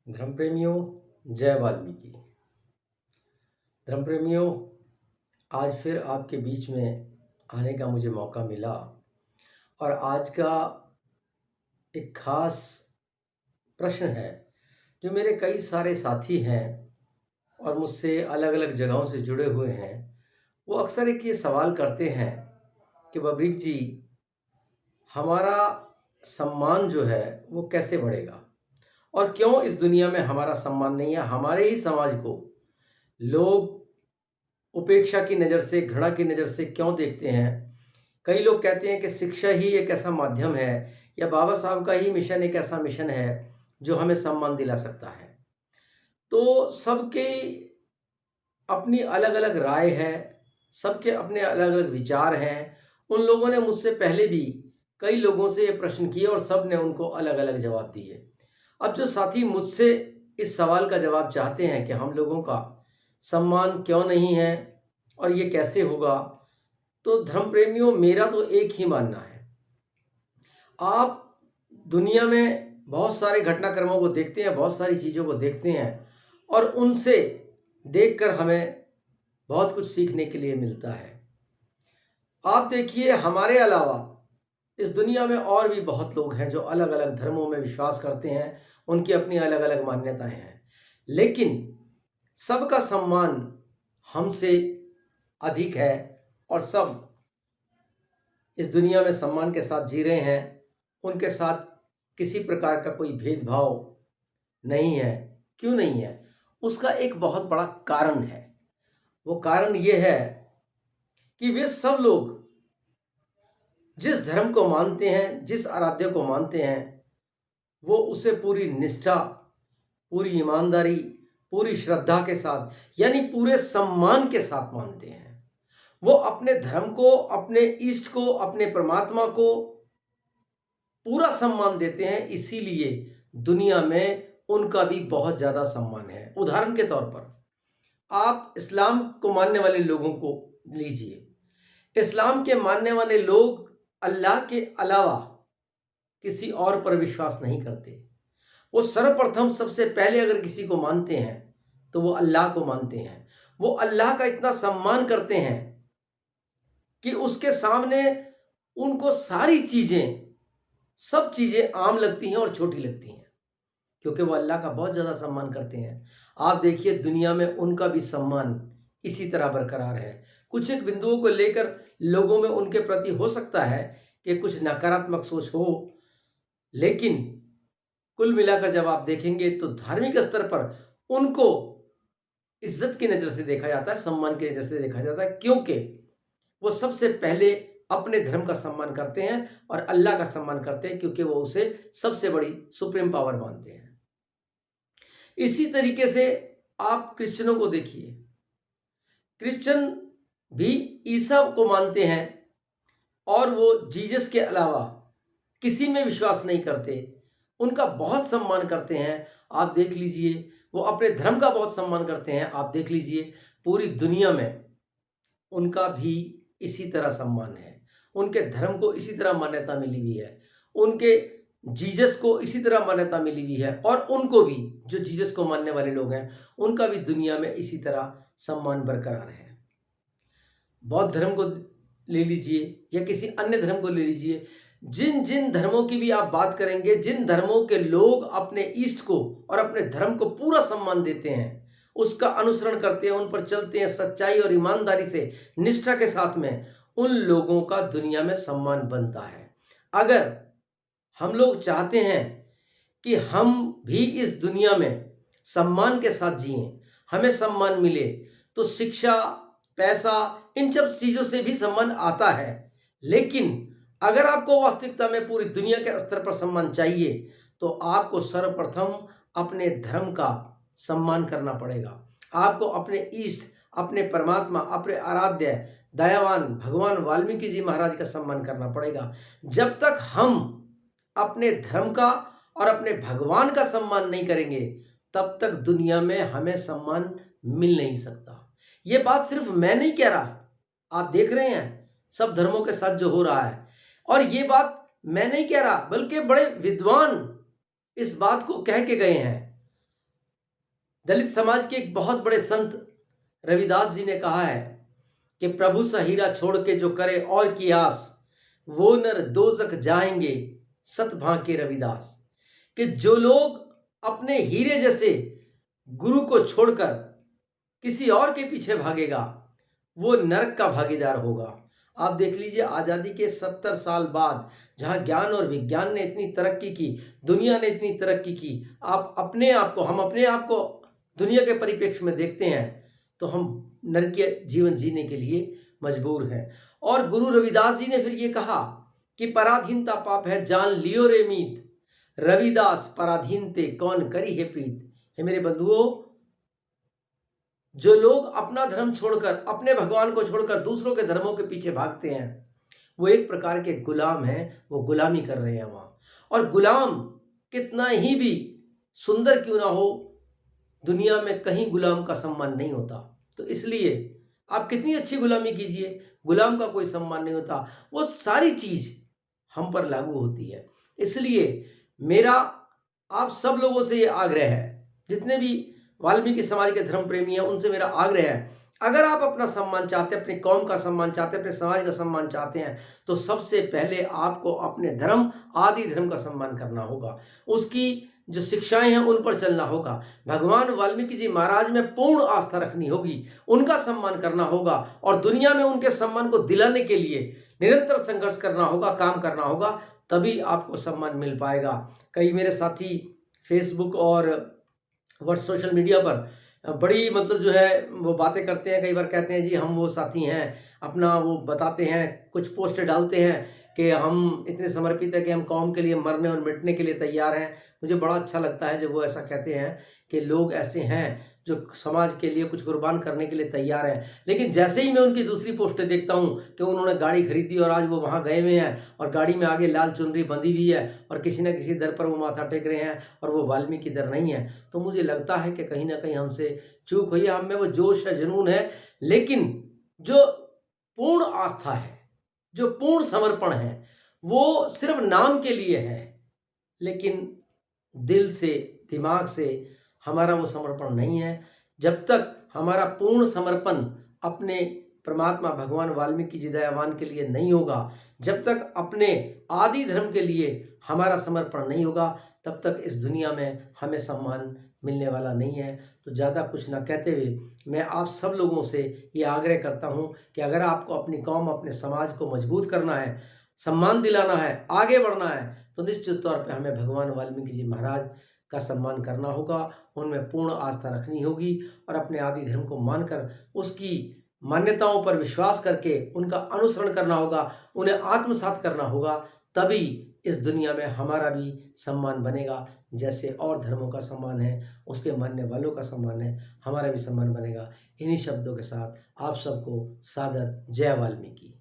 धर्म प्रेमियों, जय वाल्मीकि। धर्म प्रेमियों, आज फिर आपके बीच में आने का मुझे मौका मिला और आज का एक खास प्रश्न है जो मेरे कई सारे साथी हैं और मुझसे अलग अलग जगहों से जुड़े हुए हैं। वो अक्सर एक ये सवाल करते हैं कि बब्रिक जी, हमारा सम्मान जो है वो कैसे बढ़ेगा और क्यों इस दुनिया में हमारा सम्मान नहीं है। हमारे ही समाज को लोग उपेक्षा की नज़र से, घृणा की नज़र से क्यों देखते हैं। कई लोग कहते हैं कि शिक्षा ही एक ऐसा माध्यम है या बाबा साहब का ही मिशन एक ऐसा मिशन है जो हमें सम्मान दिला सकता है। तो सबके अपनी अलग अलग राय है, सबके अपने अलग अलग विचार हैं। उन लोगों ने मुझसे पहले भी कई लोगों से ये प्रश्न किए और सब ने उनको अलग अलग जवाब दिए। अब जो साथी मुझसे इस सवाल का जवाब चाहते हैं कि हम लोगों का सम्मान क्यों नहीं है और ये कैसे होगा, तो धर्म प्रेमियों, मेरा तो एक ही मानना है। आप दुनिया में बहुत सारे घटनाक्रमों को देखते हैं, बहुत सारी चीज़ों को देखते हैं और उनसे देखकर हमें बहुत कुछ सीखने के लिए मिलता है। आप देखिए, हमारे अलावा इस दुनिया में और भी बहुत लोग हैं जो अलग अलग धर्मों में विश्वास करते हैं, उनकी अपनी अलग अलग मान्यताएं हैं, लेकिन सबका सम्मान हमसे अधिक है और सब इस दुनिया में सम्मान के साथ जी रहे हैं। उनके साथ किसी प्रकार का कोई भेदभाव नहीं है। क्यों नहीं है? उसका एक बहुत बड़ा कारण है। वो कारण ये है कि वे सब लोग जिस धर्म को मानते हैं, जिस आराध्य को मानते हैं, वो उसे पूरी निष्ठा, पूरी ईमानदारी, पूरी श्रद्धा के साथ, यानी पूरे सम्मान के साथ मानते हैं। वो अपने धर्म को, अपने इष्ट को, अपने परमात्मा को पूरा सम्मान देते हैं। इसीलिए दुनिया में उनका भी बहुत ज़्यादा सम्मान है। उदाहरण के तौर पर आप इस्लाम को मानने वाले लोगों को लीजिए। इस्लाम के मानने वाले लोग अल्लाह के अलावा किसी और पर विश्वास नहीं करते। वो सर्वप्रथम सबसे पहले अगर किसी को मानते हैं तो वो अल्लाह को मानते हैं। वो अल्लाह का इतना सम्मान करते हैं कि उसके सामने उनको सारी चीज़ें, सब चीज़ें आम लगती हैं और छोटी लगती हैं, क्योंकि वो अल्लाह का बहुत ज़्यादा सम्मान करते हैं। आप देखिए, दुनिया में उनका भी सम्मान इसी तरह बरकरार है। कुछ एक बिंदुओं को लेकर लोगों में उनके प्रति हो सकता है कि कुछ नकारात्मक सोच हो, लेकिन कुल मिलाकर जब आप देखेंगे तो धार्मिक स्तर पर उनको इज्जत की नज़र से देखा जाता है, सम्मान की नज़र से देखा जाता है, क्योंकि वो सबसे पहले अपने धर्म का सम्मान करते हैं और अल्लाह का सम्मान करते हैं, क्योंकि वो उसे सबसे बड़ी सुप्रीम पावर मानते हैं। इसी तरीके से आप क्रिश्चियनों को देखिए। क्रिश्चियन भी ईसा को मानते हैं और वो जीसस के अलावा किसी में विश्वास नहीं करते। उनका बहुत सम्मान करते हैं। आप देख लीजिए, वो अपने धर्म का बहुत सम्मान करते हैं। आप देख लीजिए, पूरी दुनिया में उनका भी इसी तरह सम्मान है। उनके धर्म को इसी तरह मान्यता मिली हुई है। उनके जीसस को इसी तरह मान्यता मिली हुई है और उनको भी, जो जीसस को मानने वाले लोग हैं, उनका भी दुनिया में इसी तरह सम्मान बरकरार है। बौद्ध धर्म को ले लीजिए या किसी अन्य धर्म को ले लीजिए, जिन जिन धर्मों की भी आप बात करेंगे, जिन धर्मों के लोग अपने इष्ट को और अपने धर्म को पूरा सम्मान देते हैं, उसका अनुसरण करते हैं, उन पर चलते हैं सच्चाई और ईमानदारी से, निष्ठा के साथ में, उन लोगों का दुनिया में सम्मान बनता है। अगर हम लोग चाहते हैं कि हम भी इस दुनिया में सम्मान के साथ जिएं, हमें सम्मान मिले, तो शिक्षा, पैसा, इन सब चीज़ों से भी सम्मान आता है। लेकिन अगर आपको वास्तविकता में पूरी दुनिया के स्तर पर सम्मान चाहिए तो आपको सर्वप्रथम अपने धर्म का सम्मान करना पड़ेगा। आपको अपने इष्ट, अपने परमात्मा, अपने आराध्य दयावान भगवान वाल्मीकि जी महाराज का सम्मान करना पड़ेगा। जब तक हम अपने धर्म का और अपने भगवान का सम्मान नहीं करेंगे, तब तक दुनिया में हमें सम्मान मिल नहीं सकता। ये बात सिर्फ मैं नहीं कह रहा, आप देख रहे हैं सब धर्मों के साथ जो हो रहा है। और ये बात मैं नहीं कह रहा, बल्कि बड़े विद्वान इस बात को कह के गए हैं। दलित समाज के एक बहुत बड़े संत रविदास जी ने कहा है कि प्रभु सा हीरा छोड़ के जो करे और की आस, वो नर दोजख जाएंगे सत भांके रविदास। कि जो लोग अपने हीरे जैसे गुरु को छोड़कर किसी और के पीछे भागेगा, वो नरक का भागीदार होगा। आप देख लीजिए, आज़ादी के 70 साल बाद जहां ज्ञान और विज्ञान ने इतनी तरक्की की, दुनिया ने इतनी तरक्की की, हम अपने आप को दुनिया के परिप्रेक्ष्य में देखते हैं तो हम नरकीय जीवन जीने के लिए मजबूर हैं। और गुरु रविदास जी ने फिर ये कहा कि पराधीनता पाप है जान लियो रे मीत, रविदास पराधीन ते कौन करी है प्रीत। हे मेरे बंधुओं, जो लोग अपना धर्म छोड़कर, अपने भगवान को छोड़कर दूसरों के धर्मों के पीछे भागते हैं, वो एक प्रकार के गुलाम हैं, वो गुलामी कर रहे हैं वहां। और गुलाम कितना ही भी सुंदर क्यों ना हो, दुनिया में कहीं गुलाम का सम्मान नहीं होता। तो इसलिए आप कितनी अच्छी गुलामी कीजिए, गुलाम का कोई सम्मान नहीं होता। वो सारी चीज हम पर लागू होती है। इसलिए मेरा आप सब लोगों से ये आग्रह है, जितने भी वाल्मीकि समाज के धर्म प्रेमी हैं, उनसे मेरा आग्रह है, अगर आप अपना सम्मान चाहते हैं, अपनी कौम का सम्मान चाहते हैं, अपने समाज का सम्मान चाहते हैं, तो सबसे पहले आपको अपने धर्म, आदि धर्म का सम्मान करना होगा। उसकी जो शिक्षाएं हैं उन पर चलना होगा। भगवान वाल्मीकि जी महाराज में पूर्ण आस्था रखनी होगी, उनका सम्मान करना होगा और दुनिया में उनके सम्मान को दिलाने के लिए निरंतर संघर्ष करना होगा, काम करना होगा, तभी आपको सम्मान मिल पाएगा। कई मेरे साथी फेसबुक और सोशल मीडिया पर बड़ी मतलब जो है वो बातें करते हैं, कई बार कहते हैं जी हम वो साथी हैं, अपना वो बताते हैं, कुछ पोस्ट डालते हैं कि हम इतने समर्पित हैं कि हम कौम के लिए मरने और मिटने के लिए तैयार हैं। मुझे बड़ा अच्छा लगता है जब वो ऐसा कहते हैं कि लोग ऐसे हैं जो समाज के लिए कुछ कुर्बान करने के लिए तैयार हैं। लेकिन जैसे ही मैं उनकी दूसरी पोस्टें देखता हूँ कि उन्होंने गाड़ी खरीदी और आज वो वहाँ गए हुए हैं और गाड़ी में आगे लाल चुनरी बंधी हुई है और किसी न किसी दर पर वो माथा टेक रहे हैं और वो वाल्मीकि दर नहीं है, तो मुझे लगता है कि कहीं ना कहीं हमसे चूक हुई है, हम में वो जोश है, जुनून है, लेकिन जो पूर्ण आस्था है, जो पूर्ण समर्पण है, वो सिर्फ नाम के लिए है, लेकिन दिल से, दिमाग से हमारा वो समर्पण नहीं है। जब तक हमारा पूर्ण समर्पण अपने परमात्मा भगवान वाल्मीकि जी दयावान के लिए नहीं होगा, जब तक अपने आदि धर्म के लिए हमारा समर्पण नहीं होगा, तब तक इस दुनिया में हमें सम्मान मिलने वाला नहीं है। तो ज़्यादा कुछ ना कहते हुए मैं आप सब लोगों से ये आग्रह करता हूँ कि अगर आपको अपनी कौम, अपने समाज को मजबूत करना है, सम्मान दिलाना है, आगे बढ़ना है, तो निश्चित तौर पे हमें भगवान वाल्मीकि जी महाराज का सम्मान करना होगा, उनमें पूर्ण आस्था रखनी होगी और अपने आदि धर्म को मानकर उसकी मान्यताओं पर विश्वास करके उनका अनुसरण करना होगा, उन्हें आत्मसात करना होगा। तभी इस दुनिया में हमारा भी सम्मान बनेगा, जैसे और धर्मों का सम्मान है, उसके मानने वालों का सम्मान है, हमारा भी सम्मान बनेगा। इन्हीं शब्दों के साथ आप सबको सादर जय वाल्मीकि।